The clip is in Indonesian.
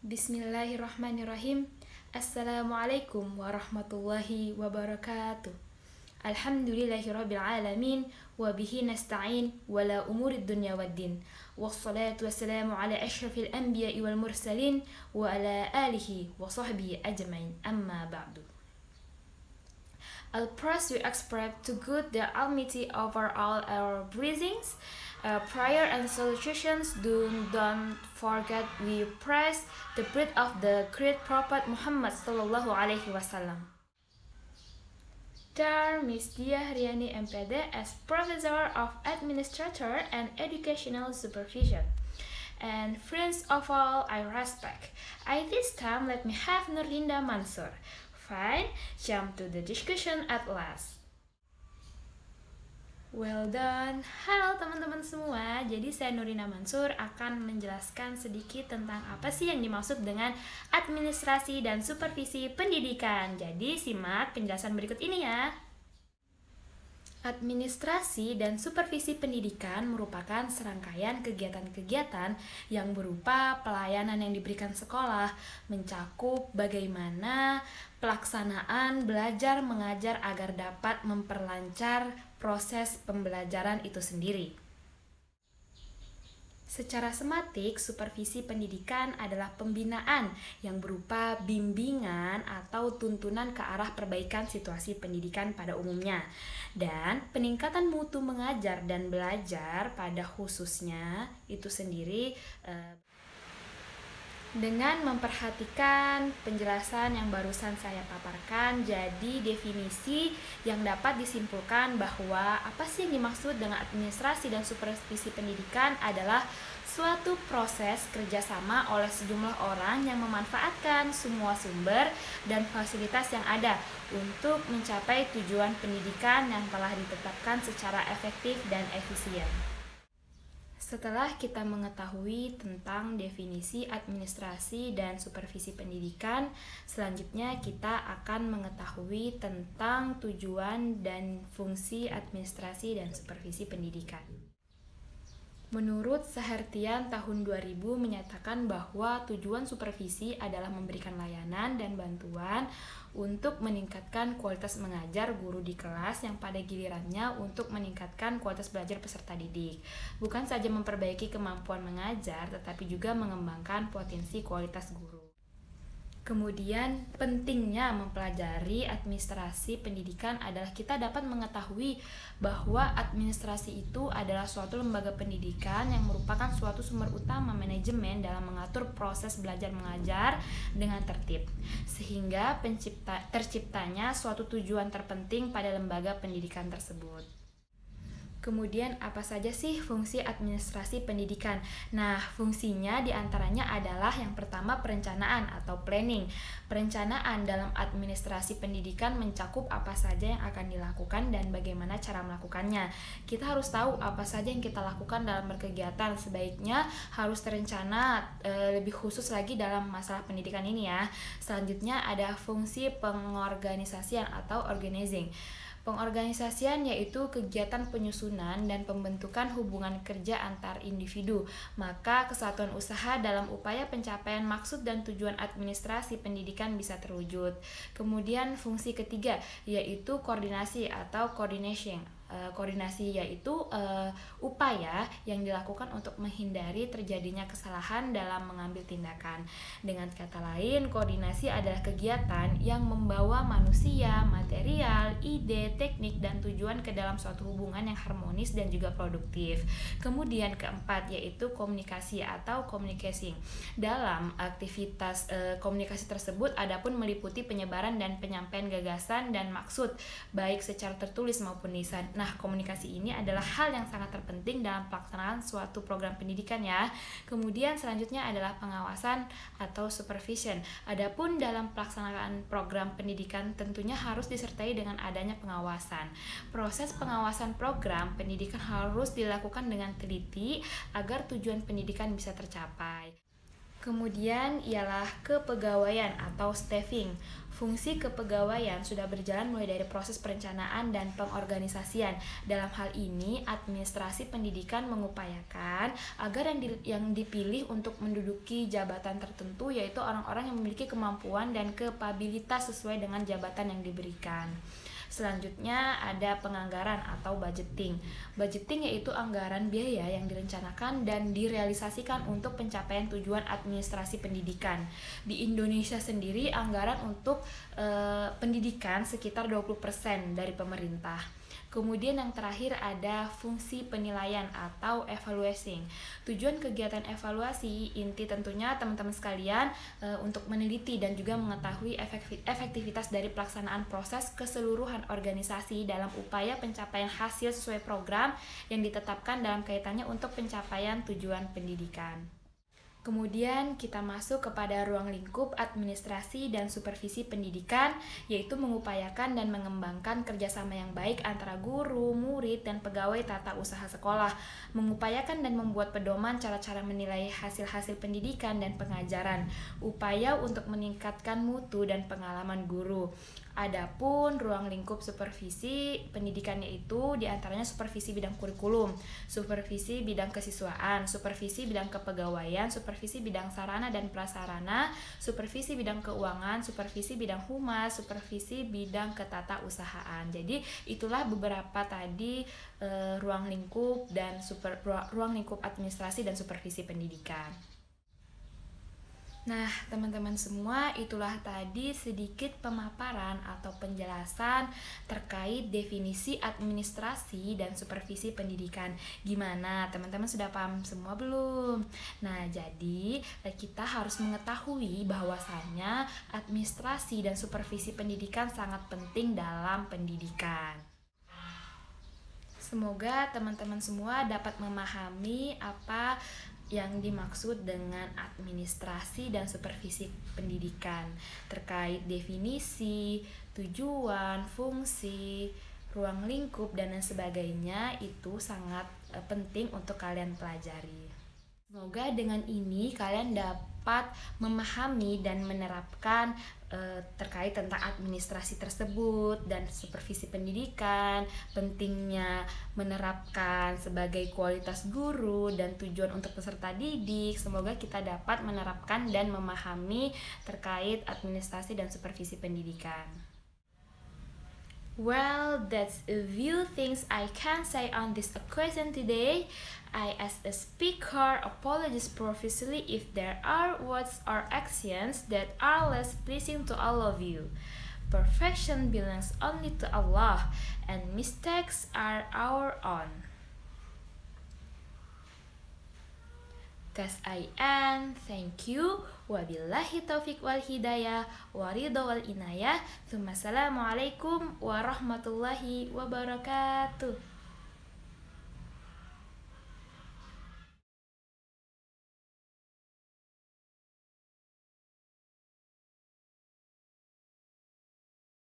Bismillahirrahmanirrahim. Assalamualaikum warahmatullahi wabarakatuh. Alhamdulillahirabbil alamin wa bihi nasta'in wala umurid dunya waddin. Wassalatu wassalamu ala asyrafil anbiya'i wal mursalin wa ala alihi wa sahbihi ajmain. Amma ba'du. I'll press we express to good the almighty over all our breathings. Prayer and salutations don't forget we praise the breath of the great Prophet Muhammad sallallahu alaihi wasallam. Dear Miss Dia Hriani MPD as Professor of Administrator and Educational Supervision, and friends of all I respect, at this time let me have Nurlinda Mansur. Fine, jump to the discussion at last. Well done. Halo teman-teman semua. Jadi saya Nurlinda Mansur akan menjelaskan sedikit tentang apa sih yang dimaksud dengan administrasi dan supervisi pendidikan. Jadi simak penjelasan berikut ini ya. Administrasi dan supervisi pendidikan merupakan serangkaian kegiatan-kegiatan yang berupa pelayanan yang diberikan sekolah, mencakup bagaimana pelaksanaan belajar mengajar agar dapat memperlancar proses pembelajaran itu sendiri. Secara sematik, supervisi pendidikan adalah pembinaan yang berupa bimbingan atau tuntunan ke arah perbaikan situasi pendidikan pada umumnya, dan peningkatan mutu mengajar dan belajar pada khususnya itu sendiri dengan memperhatikan penjelasan yang barusan saya paparkan. Jadi definisi yang dapat disimpulkan bahwa apa sih yang dimaksud dengan administrasi dan supervisi pendidikan adalah suatu proses kerjasama oleh sejumlah orang yang memanfaatkan semua sumber dan fasilitas yang ada untuk mencapai tujuan pendidikan yang telah ditetapkan secara efektif dan efisien. Setelah kita mengetahui tentang definisi administrasi dan supervisi pendidikan, selanjutnya kita akan mengetahui tentang tujuan dan fungsi administrasi dan supervisi pendidikan. Menurut Sahartian tahun 2000 menyatakan bahwa tujuan supervisi adalah memberikan layanan dan bantuan untuk meningkatkan kualitas mengajar guru di kelas yang pada gilirannya untuk meningkatkan kualitas belajar peserta didik. Bukan saja memperbaiki kemampuan mengajar, tetapi juga mengembangkan potensi kualitas guru. Kemudian pentingnya mempelajari administrasi pendidikan adalah kita dapat mengetahui bahwa administrasi itu adalah suatu lembaga pendidikan yang merupakan suatu sumber utama manajemen dalam mengatur proses belajar mengajar dengan tertib, sehingga terciptanya suatu tujuan terpenting pada lembaga pendidikan tersebut. Kemudian apa saja sih fungsi administrasi pendidikan? Nah, fungsinya diantaranya adalah yang pertama perencanaan atau planning. Perencanaan dalam administrasi pendidikan mencakup apa saja yang akan dilakukan dan bagaimana cara melakukannya. Kita harus tahu apa saja yang kita lakukan dalam berkegiatan. Sebaiknya harus terencana lebih khusus lagi dalam masalah pendidikan ini ya. Selanjutnya ada fungsi pengorganisasian atau organizing. Pengorganisasian yaitu kegiatan penyusunan dan pembentukan hubungan kerja antar individu, maka kesatuan usaha dalam upaya pencapaian maksud dan tujuan administrasi pendidikan bisa terwujud. Kemudian fungsi ketiga yaitu koordinasi atau coordination. Koordinasi yaitu upaya yang dilakukan untuk menghindari terjadinya kesalahan dalam mengambil tindakan. Dengan kata lain, koordinasi adalah kegiatan yang membawa manusia, material, ide, teknik, dan tujuan ke dalam suatu hubungan yang harmonis dan juga produktif. Kemudian keempat yaitu komunikasi atau communicating. Dalam aktivitas komunikasi tersebut adapun meliputi penyebaran dan penyampaian gagasan dan maksud baik secara tertulis maupun lisan. Nah, komunikasi ini adalah hal yang sangat terpenting dalam pelaksanaan suatu program pendidikan ya. Kemudian selanjutnya adalah pengawasan atau supervision. Adapun dalam pelaksanaan program pendidikan tentunya harus disertai dengan adanya pengawasan. Proses pengawasan program pendidikan harus dilakukan dengan teliti agar tujuan pendidikan bisa tercapai. Kemudian ialah kepegawaian atau staffing. Fungsi kepegawaian sudah berjalan mulai dari proses perencanaan dan pengorganisasian. Dalam hal ini, administrasi pendidikan mengupayakan agar yang dipilih untuk menduduki jabatan tertentu yaitu orang-orang yang memiliki kemampuan dan kapabilitas sesuai dengan jabatan yang diberikan. Selanjutnya ada penganggaran atau budgeting. Budgeting yaitu anggaran biaya yang direncanakan dan direalisasikan untuk pencapaian tujuan administrasi pendidikan. Di Indonesia sendiri anggaran untuk pendidikan sekitar 20% dari pemerintah. Kemudian yang terakhir ada fungsi penilaian atau evaluating. Tujuan kegiatan evaluasi inti tentunya teman-teman sekalian untuk meneliti dan juga mengetahui efektivitas dari pelaksanaan proses keseluruhan organisasi dalam upaya pencapaian hasil sesuai program yang ditetapkan dalam kaitannya untuk pencapaian tujuan pendidikan. Kemudian kita masuk kepada ruang lingkup administrasi dan supervisi pendidikan, yaitu mengupayakan dan mengembangkan kerjasama yang baik antara guru, murid, dan pegawai tata usaha sekolah, mengupayakan dan membuat pedoman cara-cara menilai hasil-hasil pendidikan dan pengajaran, upaya untuk meningkatkan mutu dan pengalaman guru. Adapun ruang lingkup supervisi pendidikannya itu diantaranya supervisi bidang kurikulum, supervisi bidang kesiswaan, supervisi bidang kepegawaian, supervisi bidang sarana dan prasarana, supervisi bidang keuangan, supervisi bidang humas, supervisi bidang ketatausahaan. Jadi itulah beberapa tadi ruang lingkup dan ruang lingkup administrasi dan supervisi pendidikan. Nah, teman-teman semua, itulah tadi sedikit pemaparan atau penjelasan terkait definisi administrasi dan supervisi pendidikan. Gimana? Teman-teman sudah paham semua belum? Nah, jadi kita harus mengetahui bahwasannya administrasi dan supervisi pendidikan sangat penting dalam pendidikan. Semoga teman-teman semua dapat memahami apa yang dimaksud dengan administrasi dan supervisi pendidikan terkait definisi, tujuan, fungsi, ruang lingkup, dan lain sebagainya. Itu sangat penting untuk kalian pelajari. Semoga dengan ini kalian dapat memahami dan menerapkan terkait tentang administrasi tersebut dan supervisi pendidikan, pentingnya menerapkan sebagai kualitas guru dan tujuan untuk peserta didik. Semoga kita dapat menerapkan dan memahami terkait administrasi dan supervisi pendidikan. Well, that's a few things I can say on this question today. I, as a speaker, apologize profusely if there are words or actions that are less pleasing to all of you. Perfection belongs only to Allah, and mistakes are our own. Thus I end. Thank you. Wabillahi taufiq wal hidayah wa ridha wal inayah. Assalamualaikum warahmatullahi wabarakatuh.